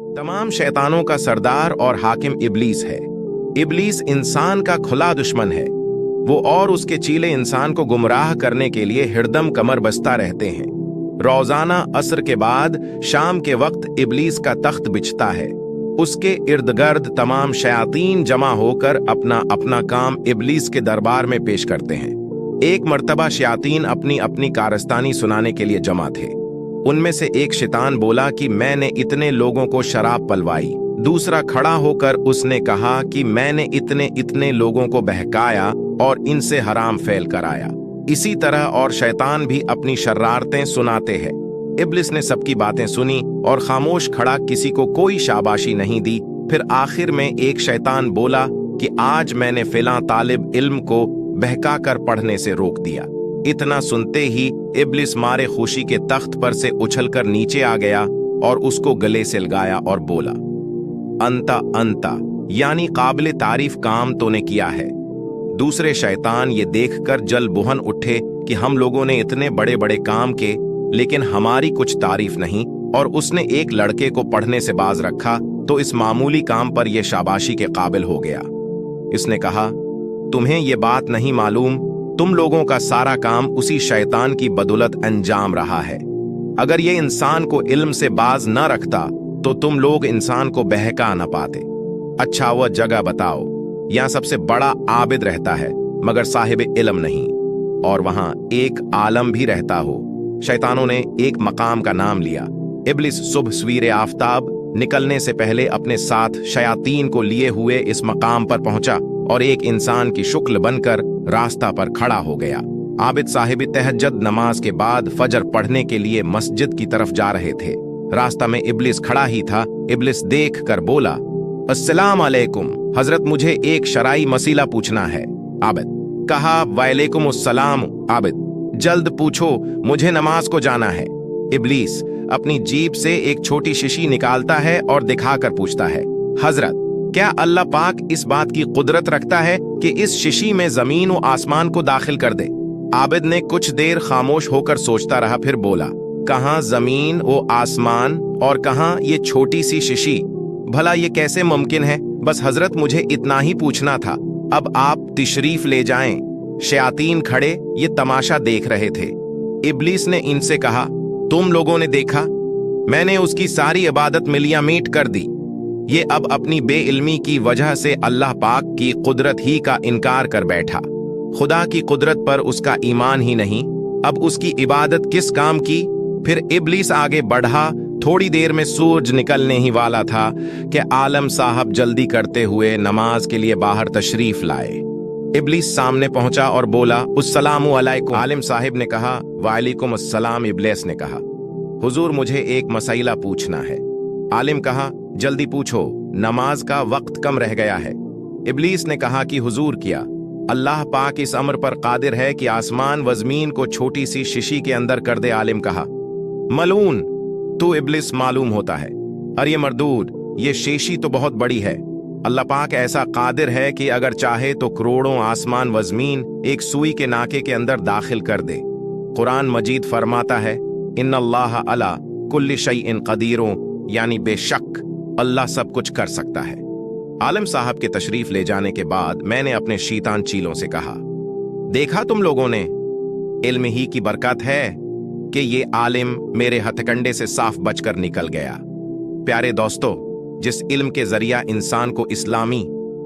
तमाम शैतानों का सरदार और हाकिम इब्लीस है। इब्लीस इंसान का खुला दुश्मन है। वो और उसके चीले इंसान को गुमराह करने के लिए हिरदम कमर बस्ता रहते हैं। रोजाना असर के बाद शाम के वक्त इब्लीस का तख्त बिछता है। उसके इर्द गिर्द तमाम शयातीन जमा होकर अपना अपना काम इब्लीस के दरबार में पेश करते हैं। एक मर्तबा शयातीन अपनी अपनी कारस्तानी सुनाने के लिए जमा थे। उनमें से एक शैतान बोला कि मैंने इतने लोगों को शराब पलवाई। दूसरा खड़ा होकर उसने कहा कि मैंने इतने इतने लोगों को बहकाया और इनसे हराम फेल कराया। इसी तरह और शैतान भी अपनी शर्रारतें सुनाते हैं। इब्लिस ने सबकी बातें सुनी और खामोश खड़ा, किसी को कोई शाबाशी नहीं दी। फिर आखिर में एक शैतान बोला कि आज मैंने फिलां तालिब इल्म को बहकाकर पढ़ने से रोक दिया। इतना सुनते ही इब्लिस मारे खुशी के तख्त पर से उछलकर नीचे आ गया और उसको गले से लगाया और बोला, अंता अंता, यानी काबिल तारीफ काम तूने किया है। दूसरे शैतान ये देखकर जल बुहन उठे कि हम लोगों ने इतने बड़े बड़े काम के, लेकिन हमारी कुछ तारीफ नहीं, और उसने एक लड़के को पढ़ने से बाज रखा तो इस मामूली काम पर यह शाबाशी के काबिल हो गया। इसने कहा, तुम्हें ये बात नहीं मालूम, तुम लोगों का सारा काम उसी शैतान की बदौलत अंजाम रहा है। अगर ये इंसान को इल्म से बाज न रखता तो तुम लोग इंसान को बहका न पाते। अच्छा वह जगह बताओ, यहाँ सबसे बड़ा आबिद रहता है मगर साहिब इल्म नहीं, और वहां एक आलम भी रहता हो। शैतानों ने एक मकाम का नाम लिया। इब्लिस सुबह सवीरे आफताब निकलने से पहले अपने साथ शयातीन को लिए हुए इस मकाम पर पहुंचा और एक इंसान की शुक्ल बनकर रास्ता पर खड़ा हो गया। आबिद साहिब तहज्जुद नमाज के बाद फजर पढ़ने के लिए मस्जिद की तरफ जा रहे थे। रास्ता में इब्लिस खड़ा ही था। इब्लिस देख कर बोला, अस्सलाम अलैकुम हजरत, मुझे एक शराई मसीला पूछना है। आबिद कहा, वालेकुम अस्सलाम। आबिद, जल्द पूछो, मुझे नमाज को जाना है। इब्लिस अपनी जीभ से एक छोटी शीशी निकालता है और दिखाकर पूछता है, हजरत, क्या अल्लाह पाक इस बात की कुदरत रखता है कि इस शीशी में जमीन व आसमान को दाखिल कर दे? आबिद ने कुछ देर खामोश होकर सोचता रहा, फिर बोला, कहां जमीन व आसमान और कहां ये छोटी सी शीशी? भला ये कैसे मुमकिन है? बस हजरत, मुझे इतना ही पूछना था। अब आप तशरीफ ले जाएं। शयातीन खड़े ये तमाशा देख रहे थे। इब्लिस ने इनसे कहा, तुम लोगों ने देखा, मैंने उसकी सारी इबादत मिलिया मीट कर दी। ये अब अपनी बेइल्मी की वजह से अल्लाह पाक की कुदरत ही का इनकार कर बैठा। खुदा की कुदरत पर उसका ईमान ही नहीं, अब उसकी इबादत किस काम की? फिर इब्लिस आगे बढ़ा। थोड़ी देर में सूरज निकलने ही वाला था कि आलम साहब जल्दी करते हुए नमाज के लिए बाहर तशरीफ लाए। इब्लिस सामने पहुंचा और बोला, अस्सलामु अलैकुम। आलिम साहिब ने कहा, वालेकुम अस्सलाम। इब्लिस ने कहा, हुजूर, मुझे एक मसइला पूछना है। आलिम कहा, जल्दी पूछो, नमाज का वक्त कम रह गया है। इब्लिस ने कहा कि हुजूर, किया अल्लाह पाक इस अमर पर कादिर है कि आसमान व ज़मीन को छोटी सी शीशी के अंदर कर दे? आलिम कहा, मलून, तू इब्लिस मालूम होता है। अरे मरदूद, ये शीशी तो बहुत बड़ी है। अल्लाह पाक ऐसा कादिर है कि अगर चाहे तो करोड़ों आसमान व ज़मीन एक सुई के नाके के अंदर दाखिल कर दे। कुरान मजीद फरमाता है, इन्नल्लाह अला कुल्ली शैइन कदीरों, यानी बेशक अल्लाह सब कुछ कर सकता है। आलिम साहब के तशरीफ ले जाने के बाद मैंने अपने शैतान चीलों से कहा, देखा तुम लोगों ने, इल्म ही की बरकत है कि ये आलिम मेरे हथकंडे से साफ बचकर निकल गया। प्यारे दोस्तों, जिस इल्म के जरिया इंसान को इस्लामी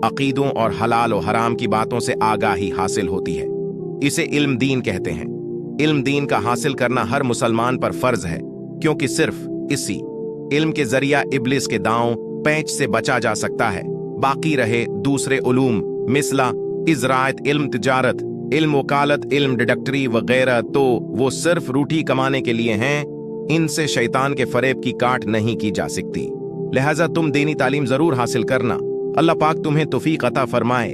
अकीदों और हलाल और हराम की बातों से आगाही हासिल होती है, इसे इल्म दीन कहते हैं। इल्म दीन का हासिल करना हर मुसलमान पर फर्ज है, क्योंकि सिर्फ इसी इल्म के जरिया इब्लिस के दांव पैंच से बचा जा सकता है। बाकी रहे दूसरे उलूम मिसला इज़राअत, इल्म तिजारत, इल्म वकालत, इल्म डिडक्टरी वगैरह, तो वो सिर्फ रोटी कमाने के लिए हैं। इनसे शैतान के फरेब की काट नहीं की जा सकती। लिहाजा तुम दीनी तालीम जरूर हासिल करना। अल्लाह पाक तुम्हें तौफीक अता फरमाए।